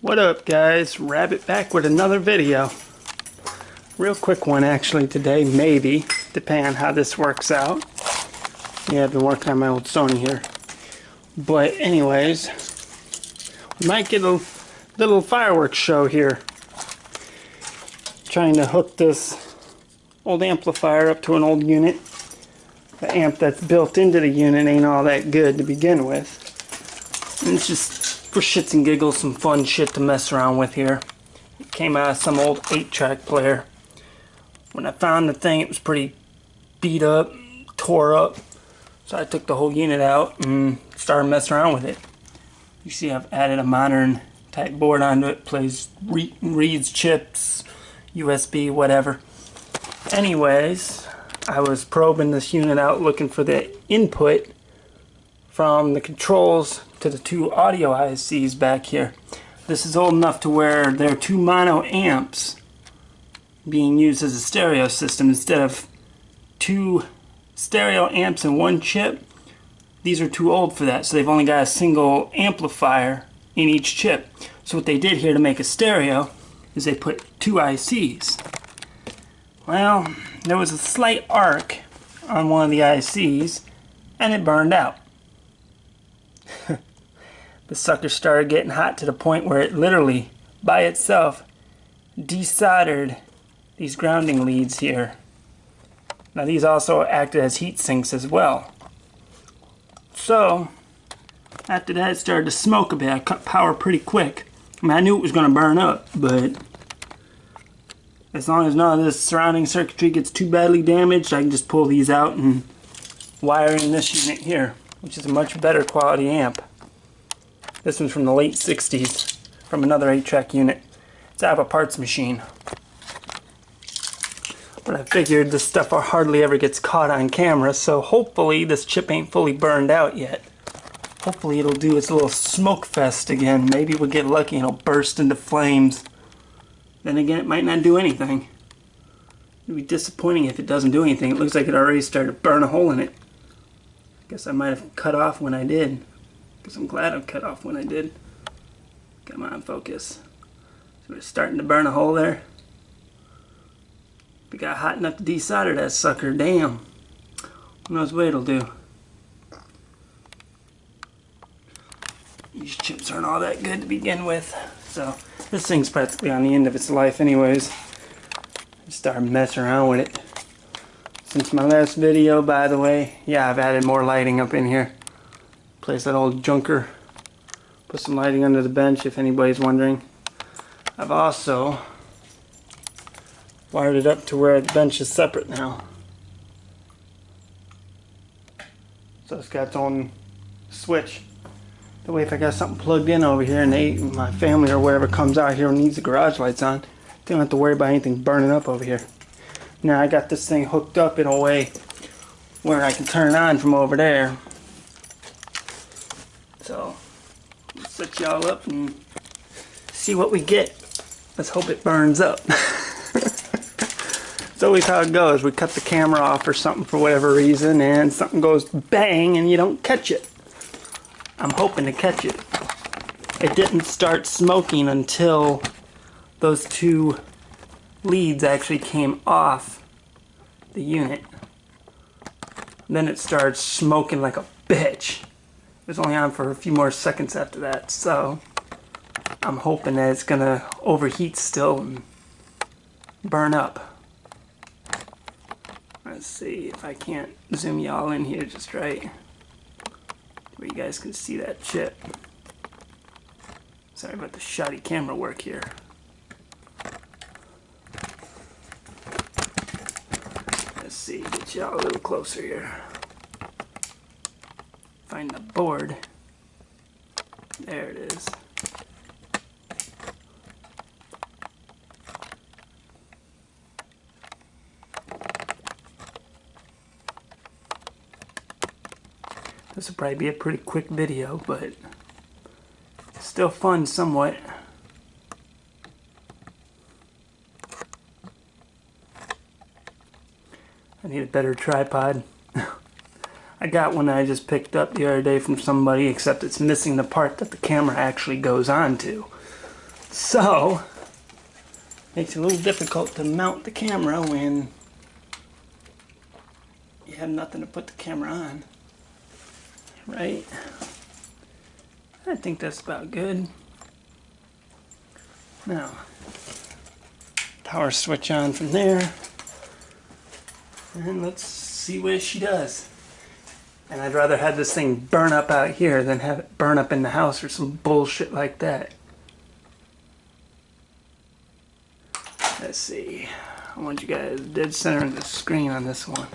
What up, guys? Rabbit back with another video. Real quick one actually today, maybe, depending on how this works out. Yeah, I've been working on my old Sony here. But anyways, we might get a little fireworks show here. Trying to hook this old amplifier up to an old unit. The amp that's built into the unit ain't all that good to begin with. And it's just for shits and giggles, some fun shit to mess around with here. It came out of some old 8-track player. When I found the thing, it was pretty beat up, tore up. So I took the whole unit out and started messing around with it. You see I've added a modern type board onto it. Plays reads, chips, USB, whatever. Anyways, I was probing this unit out looking for the input from the controls to the two audio ICs back here. This is old enough to where there are two mono amps being used as a stereo system instead of two stereo amps in one chip. These are too old for that, so they've only got a single amplifier in each chip. So what they did here to make a stereo is they put two ICs. Well, there was a slight arc on one of the ICs and it burned out. The sucker started getting hot to the point where it literally, by itself, desoldered these grounding leads here. Now these also acted as heat sinks as well. So, after that it started to smoke a bit. I cut power pretty quick. I mean, I knew it was going to burn up, but as long as none of this surrounding circuitry gets too badly damaged, I can just pull these out and wire in this unit here, which is a much better quality amp. This one's from the late 60s, from another 8-track unit. It's out of a parts machine. But I figured this stuff hardly ever gets caught on camera, so hopefully this chip ain't fully burned out yet. Hopefully it'll do its little smoke fest again. Maybe we'll get lucky and it'll burst into flames. Then again, it might not do anything. It'd be disappointing if it doesn't do anything. It looks like it already started to burn a hole in it. Guess I might have cut off when I did. Guess I'm glad I cut off when I did. Come on, focus. So it's starting to burn a hole there. If it got hot enough to desolder that sucker, damn. Who knows what it'll do. These chips aren't all that good to begin with. So this thing's practically on the end of its life anyways. I started messing around with it. Since my last video, by the way, yeah, I've added more lighting up in here. Place that old junker. Put some lighting under the bench if anybody's wondering. I've also wired it up to where the bench is separate now. So it's got its own switch. That way if I got something plugged in over here and my family or whatever comes out here and needs the garage lights on, they don't have to worry about anything burning up over here. Now I got this thing hooked up in a way where I can turn it on from over there. So, let's set y'all up and see what we get. Let's hope it burns up. It's always how it goes. We cut the camera off or something for whatever reason and something goes bang and you don't catch it. I'm hoping to catch it. It didn't start smoking until those two leads actually came off the unit. Then it started smoking like a bitch. It was only on for a few more seconds after that, so I'm hoping that it's gonna overheat still and burn up. Let's see if I can't zoom y'all in here just right, where you guys can see that chip. Sorry about the shoddy camera work here. Let's see, get y'all a little closer here. Find the board. There it is. This will probably be a pretty quick video, but still fun somewhat. I need a better tripod. I got one that I just picked up the other day from somebody, except it's missing the part that the camera actually goes on to. So, makes it a little difficult to mount the camera when you have nothing to put the camera on. Right? I think that's about good. Now, power switch on from there. And let's see what she does. And I'd rather have this thing burn up out here than have it burn up in the house or some bullshit like that. Let's see. I want you guys dead center in the screen on this one.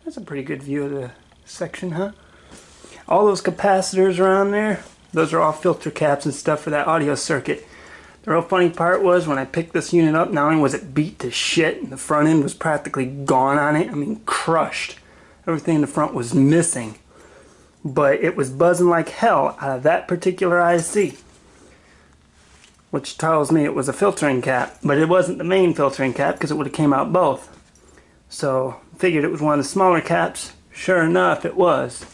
That's a pretty good view of the section, huh? All those capacitors around there, those are all filter caps and stuff for that audio circuit. The real funny part was when I picked this unit up, not only was it beat to shit, and the front end was practically gone on it, I mean crushed. Everything in the front was missing. But it was buzzing like hell out of that particular IC. Which tells me it was a filtering cap, but it wasn't the main filtering cap because it would have came out both. So, figured it was one of the smaller caps. Sure enough, it was.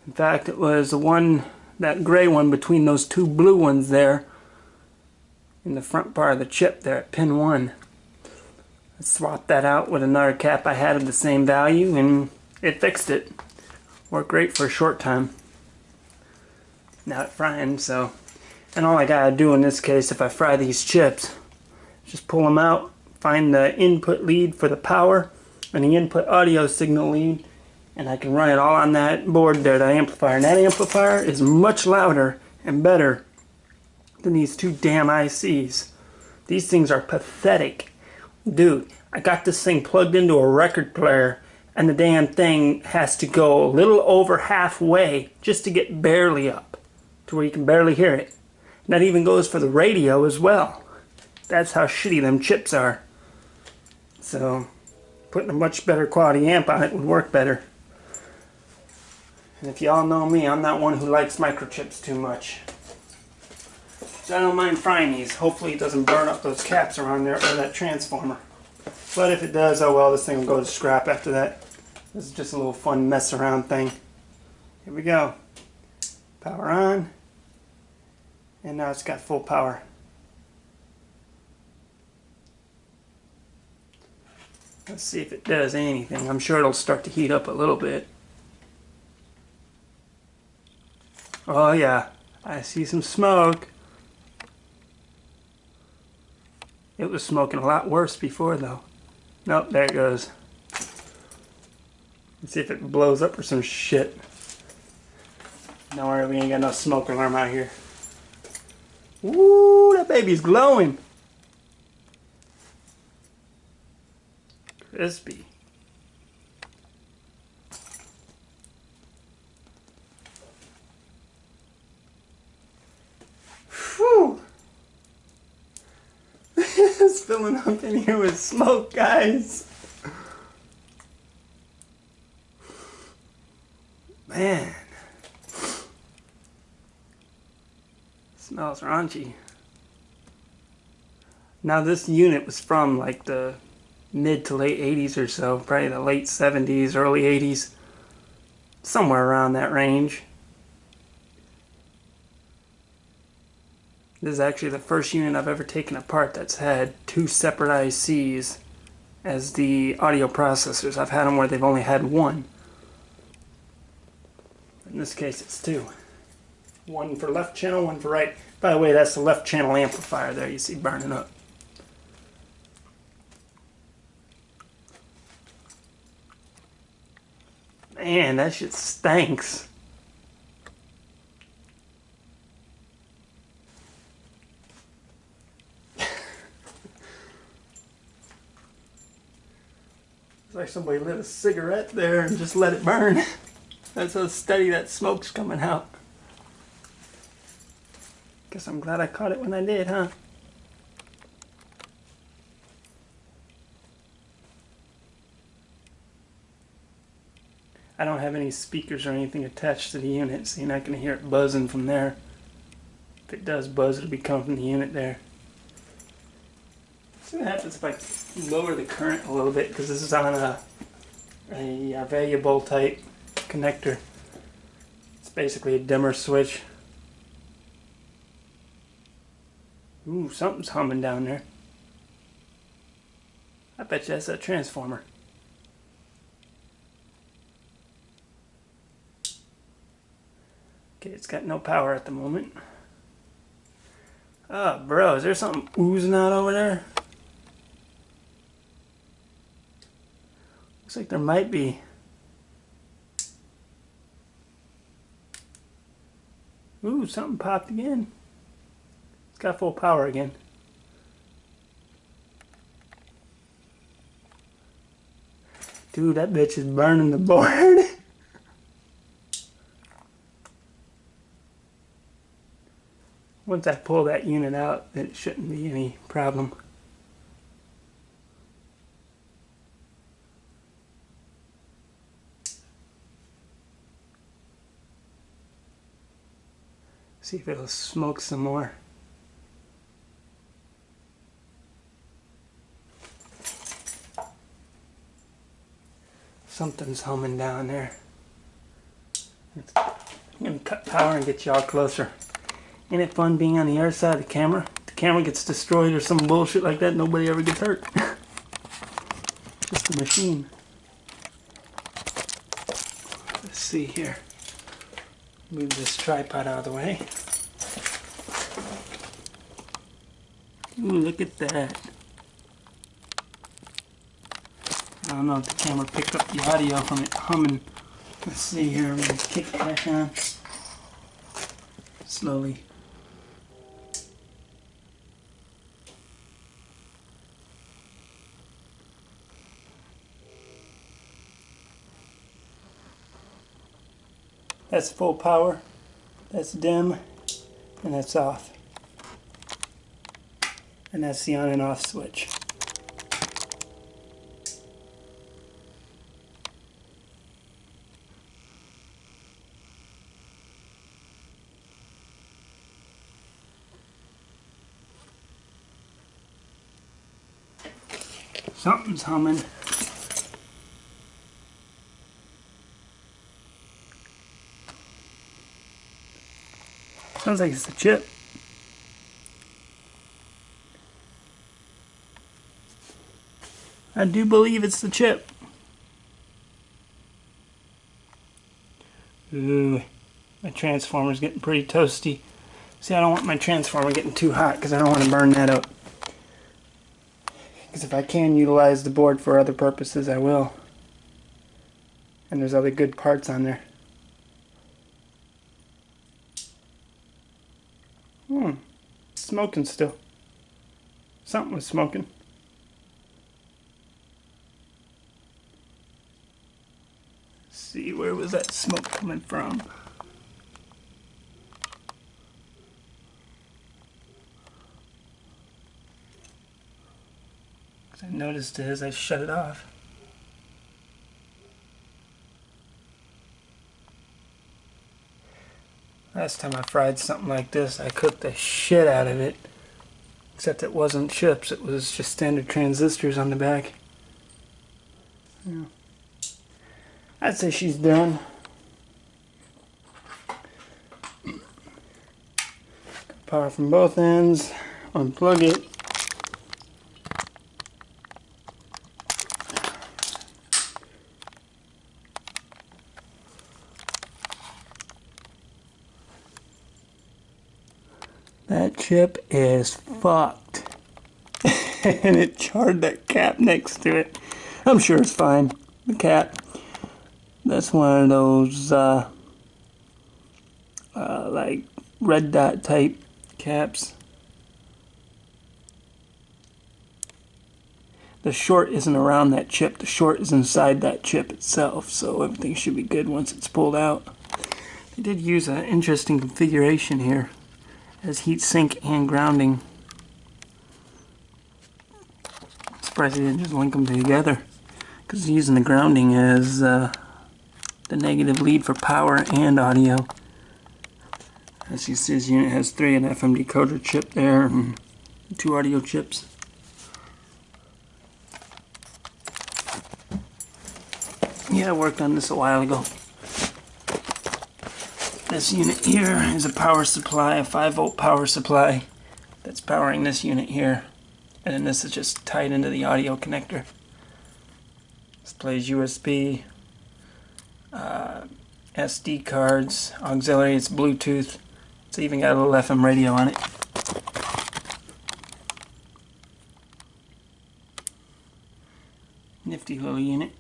In fact, it was the one, that gray one between those two blue ones there in the front part of the chip there at pin 1. I swapped that out with another cap I had of the same value and it fixed it. Worked great for a short time. Now it's frying, so. And all I gotta do in this case, if I fry these chips, just pull them out, find the input lead for the power, and the input audio signal lead, and I can run it all on that board there, that amplifier. And that amplifier is much louder and better than these two damn ICs. These things are pathetic. Dude, I got this thing plugged into a record player, and the damn thing has to go a little over halfway just to get barely up to where you can barely hear it. And that even goes for the radio as well. That's how shitty them chips are. So, putting a much better quality amp on it would work better. And if y'all know me, I'm not one who likes microchips too much. So I don't mind frying these. Hopefully it doesn't burn up those caps around there or that transformer. But if it does, oh well, this thing will go to scrap after that. This is just a little fun mess around thing. Here we go. Power on. And now it's got full power. Let's see if it does anything. I'm sure it'll start to heat up a little bit. Oh yeah, I see some smoke. It was smoking a lot worse before though. Nope, there it goes. Let's see if it blows up or some shit. Don't worry, we ain't got no smoke alarm out here. Woo, that baby's glowing. Crispy. Whew. It's filling up in here with smoke, guys. Man. Smells raunchy. Now this unit was from like the mid to late 80s or so, probably the late 70s, early 80s, somewhere around that range. This is actually the first unit I've ever taken apart that's had two separate ICs as the audio processors. I've had them where they've only had one. In this case it's two. One for left channel, one for right. By the way, that's the left channel amplifier there you see burning up. Man, that shit stinks. It's like somebody lit a cigarette there and just let it burn. That's how steady that smoke's coming out. Guess I'm glad I caught it when I did, huh? I don't have any speakers or anything attached to the unit, so you're not going to hear it buzzing from there. If it does buzz, it'll be coming from the unit there. See what happens if I lower the current a little bit, because this is on a variable type connector. It's basically a dimmer switch. Ooh, something's humming down there. I bet you that's a transformer. Okay, it's got no power at the moment. Oh, bro, is there something oozing out over there? Looks like there might be. Ooh, something popped again. It's got full power again. Dude, that bitch is burning the board. Once I pull that unit out, it shouldn't be any problem. See if it'll smoke some more. Something's humming down there. I'm gonna cut power and get y'all closer. Ain't it fun being on the other side of the camera? If the camera gets destroyed or some bullshit like that, nobody ever gets hurt. Just the machine. Let's see here. Move this tripod out of the way. Ooh, look at that. I don't know if the camera picked up the audio from it humming. Let's see here, I'm going to kick it back on. Slowly. That's full power, that's dim, and that's off. And that's the on and off switch. Something's humming. Sounds like it's a chip. I do believe it's the chip. Ooh, my transformer's getting pretty toasty. See, I don't want my transformer getting too hot because I don't want to burn that up. Because if I can utilize the board for other purposes, I will. And there's other good parts on there. Smoking still. Something was smoking. Let's see, where was that smoke coming from? Because I noticed it as I shut it off. Last time I fried something like this, I cooked the shit out of it. Except it wasn't chips, it was just standard transistors on the back. Yeah. I'd say she's done. Power from both ends. Unplug it. That chip is fucked. And it charred that cap next to it. I'm sure it's fine. The cap. That's one of those like red dot type caps. The short isn't around that chip. The short is inside that chip itself. So everything should be good once it's pulled out. They did use an interesting configuration here. As heat sink and grounding. Surprised they didn't just link them together. Because using the grounding as the negative lead for power and audio. As you see, this unit has 3, an FM decoder chip there and 2 audio chips. Yeah, I worked on this a while ago. This unit here is a power supply, a 5-volt power supply that's powering this unit here. And then this is just tied into the audio connector. This plays USB, SD cards, auxiliary, it's Bluetooth. It's even got a little FM radio on it. Nifty little unit.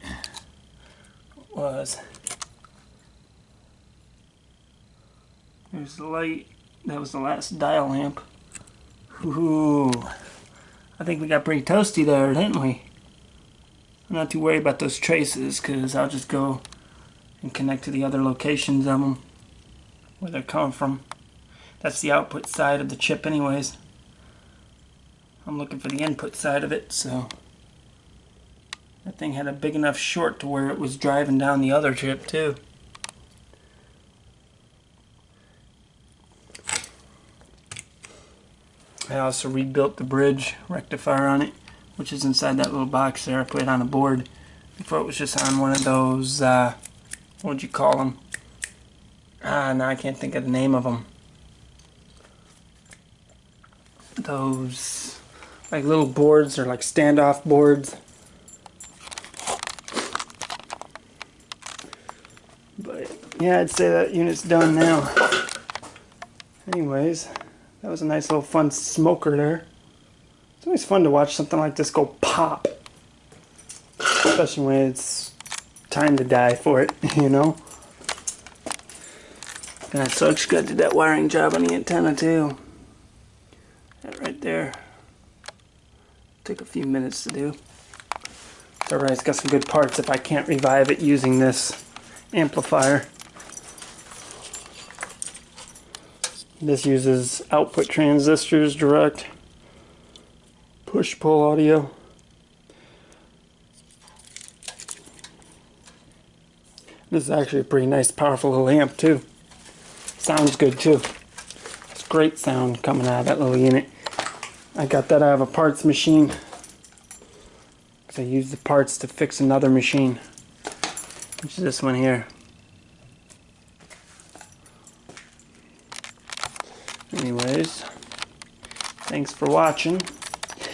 There's the light. That was the last dial lamp. Ooh, I think we got pretty toasty there, didn't we? I'm not too worried about those traces because I'll just go and connect to the other locations of them where they're coming from. That's the output side of the chip anyways. I'm looking for the input side of it, so that thing had a big enough short to where it was driving down the other chip too. I also rebuilt the bridge rectifier on it, which is inside that little box there. I put it on a board. Before it was just on one of those, what would you call them? Now I can't think of the name of them. Those, like little boards or like standoff boards. But yeah, I'd say that unit's done now. Anyways, that was a nice little fun smoker there. It's always fun to watch something like this go pop. Especially when it's time to die for it, you know? God, so I just got to do that wiring job on the antenna too. That right there. Took a few minutes to do. It's alright, it's got some good parts if I can't revive it using this amplifier. This uses output transistors direct. Push-pull audio. This is actually a pretty nice, powerful little amp too. Sounds good too. It's great sound coming out of that little unit. I got that out of a parts machine because I used the parts to fix another machine, which is this one here. Anyways, thanks for watching.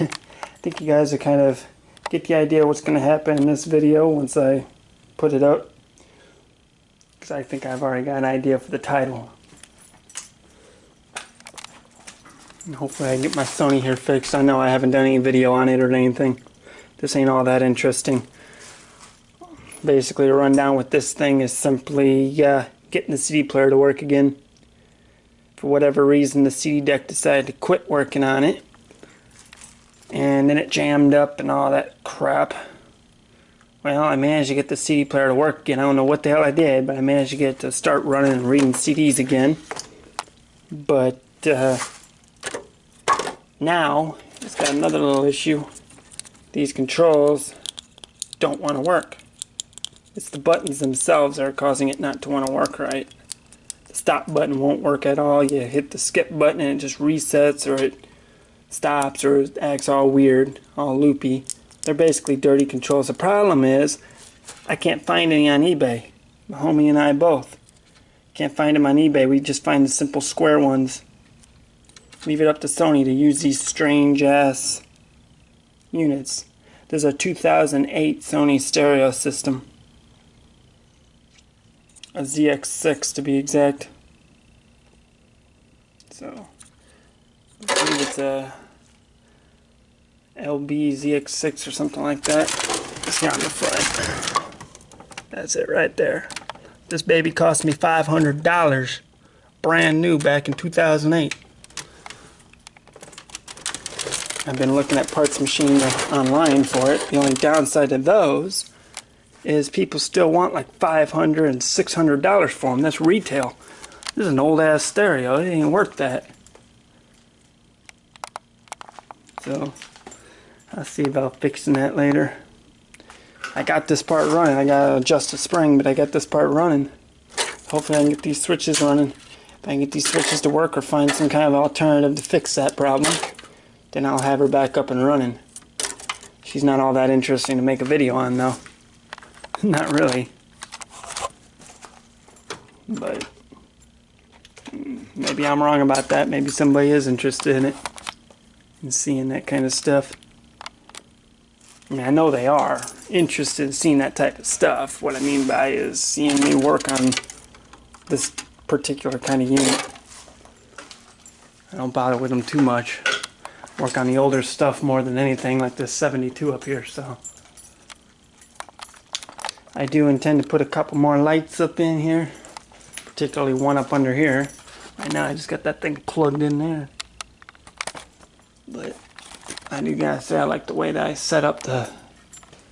I think you guys will kind of get the idea what's going to happen in this video once I put it up. Because I think I've already got an idea for the title. And hopefully I can get my Sony here fixed. I know I haven't done any video on it or anything. This ain't all that interesting. Basically, a rundown with this thing is simply getting the CD player to work again. For whatever reason, the CD deck decided to quit working on it. And then it jammed up and all that crap. Well, I managed to get the CD player to work again. I don't know what the hell I did, but I managed to get it to start running and reading CDs again. But now, it's got another little issue. These controls don't want to work. It's the buttons themselves that are causing it not to want to work right. The stop button won't work at all. You hit the skip button and it just resets, or it stops, or it acts all weird, all loopy. They're basically dirty controls. The problem is, I can't find any on eBay. My homie and I both. Can't find them on eBay. We just find the simple square ones. Leave it up to Sony to use these strange ass units. There's a 2008 Sony stereo system. A ZX6 to be exact. So, I believe it's a LB ZX6 or something like that. It's here on the front. That's it right there. This baby cost me $500. Brand new back in 2008. I've been looking at parts machines online for it. The only downside to those is people still want like $500 and $600 for them. That's retail. This is an old ass stereo. It ain't worth that. So I'll see about fixing that later. I got this part running. I gotta adjust the spring, but I got this part running. Hopefully I can get these switches running. If I can get these switches to work or find some kind of alternative to fix that problem, then I'll have her back up and running. She's not all that interesting to make a video on though. Not really. But Maybe I'm wrong about that. Maybe somebody is interested in it and seeing that kind of stuff. I mean, I know they are interested in seeing that type of stuff. What I mean by is seeing me work on this particular kind of unit. I don't bother with them too much. Work on the older stuff more than anything, like this 72 up here. So I do intend to put a couple more lights up in here, particularly one up under here. Right now I just got that thing plugged in there. But I do gotta say, I like the way that I set up the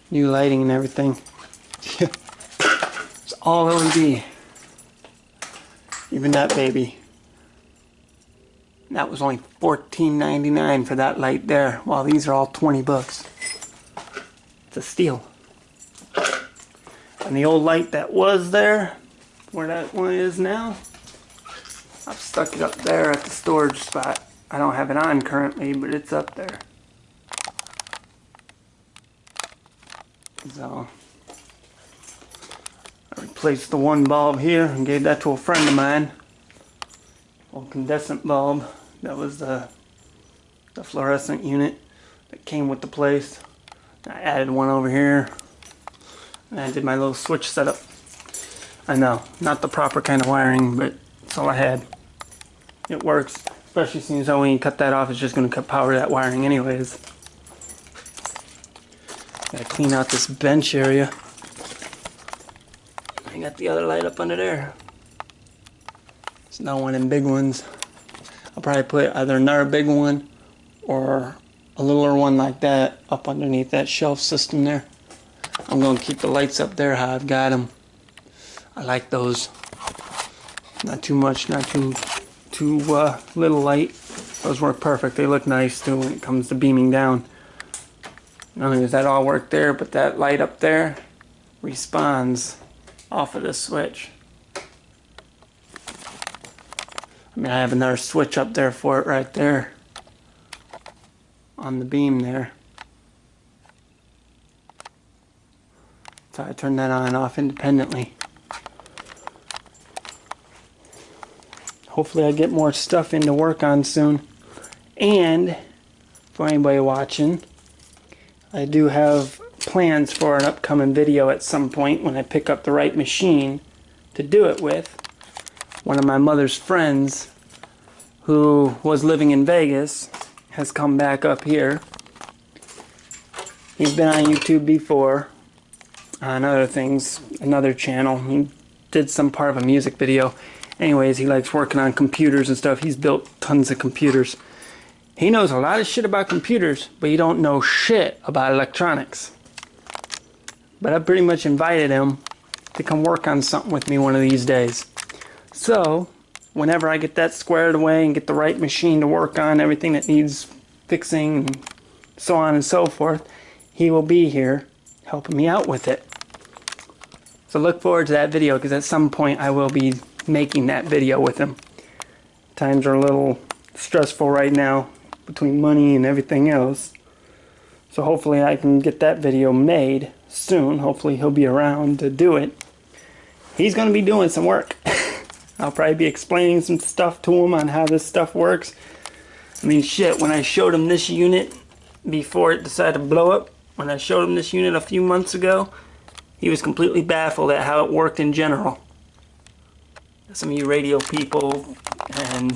new lighting and everything. It's all LED. Even that baby. That was only $14.99 for that light there, while these are all 20 bucks. It's a steal. And the old light that was there, where that one is now, I've stuck it up there at the storage spot. I don't have it on currently, but it's up there. So I replaced the one bulb here and gave that to a friend of mine. Old incandescent bulb. That was the fluorescent unit that came with the place. I added one over here. And I did my little switch setup. I know, not the proper kind of wiring, but that's all I had. It works, especially since when you cut that off, it's just going to cut power to that wiring anyways. Gotta clean out this bench area. I got the other light up under there. It's not one of them big ones. I'll probably put either another big one or a littler one like that up underneath that shelf system there. I'm going to keep the lights up there how I've got them. I like those. Not too much, not too little light. Those work perfect. They look nice too when it comes to beaming down. Not only does that all work there, but that light up there responds off of this switch. I mean, I have another switch up there for it right there on the beam there. So I turn that on and off independently. Hopefully I get more stuff in to work on soon. And for anybody watching, I do have plans for an upcoming video at some point when I pick up the right machine to do it with. One of my mother's friends who was living in Vegas has come back up here. He's been on YouTube before on other things, another channel. He did some part of a music video. Anyways, he likes working on computers and stuff. He's built tons of computers. He knows a lot of shit about computers, but he don't know shit about electronics. But I pretty much invited him to come work on something with me one of these days. So, whenever I get that squared away and get the right machine to work on everything that needs fixing and so on and so forth, he will be here helping me out with it. So look forward to that video, because at some point I will be making that video with him. Times are a little stressful right now between money and everything else. So hopefully I can get that video made soon. Hopefully he'll be around to do it. He's going to be doing some work. I'll probably be explaining some stuff to him on how this stuff works. I mean, shit, when I showed him this unit before it decided to blow up, when I showed him this unit a few months ago, he was completely baffled at how it worked in general. Some of you radio people and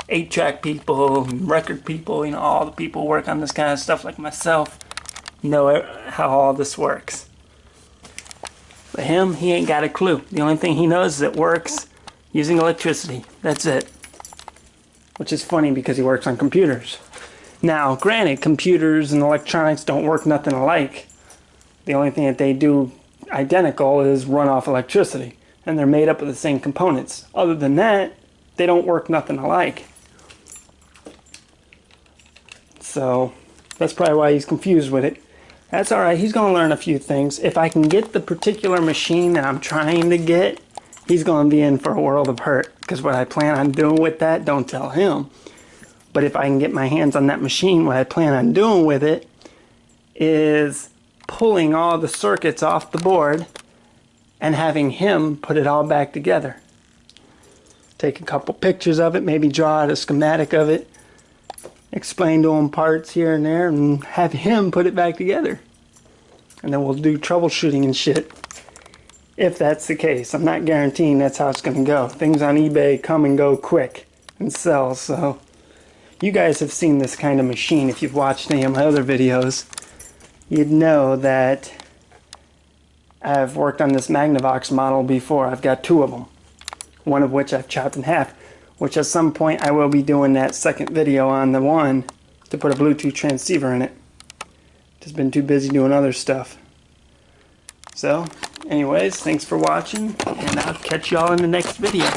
8-track people, and record people, you know, all the people who work on this kind of stuff like myself know how all this works. But him, he ain't got a clue. The only thing he knows is it works using electricity. That's it. Which is funny because he works on computers. Now, granted, computers and electronics don't work nothing alike. The only thing that they do identical is run off electricity. And they're made up of the same components. Other than that, they don't work nothing alike. So, that's probably why he's confused with it. That's alright, he's going to learn a few things. If I can get the particular machine that I'm trying to get, he's going to be in for a world of hurt. Because what I plan on doing with that, don't tell him. But if I can get my hands on that machine, what I plan on doing with it is pulling all the circuits off the board and having him put it all back together take a couple pictures of it, maybe draw out a schematic of it, explain to him parts here and there, and have him put it back together. And then we'll do troubleshooting and shit. If that's the case. I'm not guaranteeing that's how it's going to go. Things on eBay come and go quick and sell, so you guys have seen this kind of machine. If you've watched any of my other videos, you'd know that I've worked on this Magnavox model before. I've got 2 of them. One of which I've chopped in half, which at some point I will be doing that second video on the one to put a Bluetooth transceiver in it. Just been too busy doing other stuff. So, anyways, thanks for watching, and I'll catch y'all in the next video.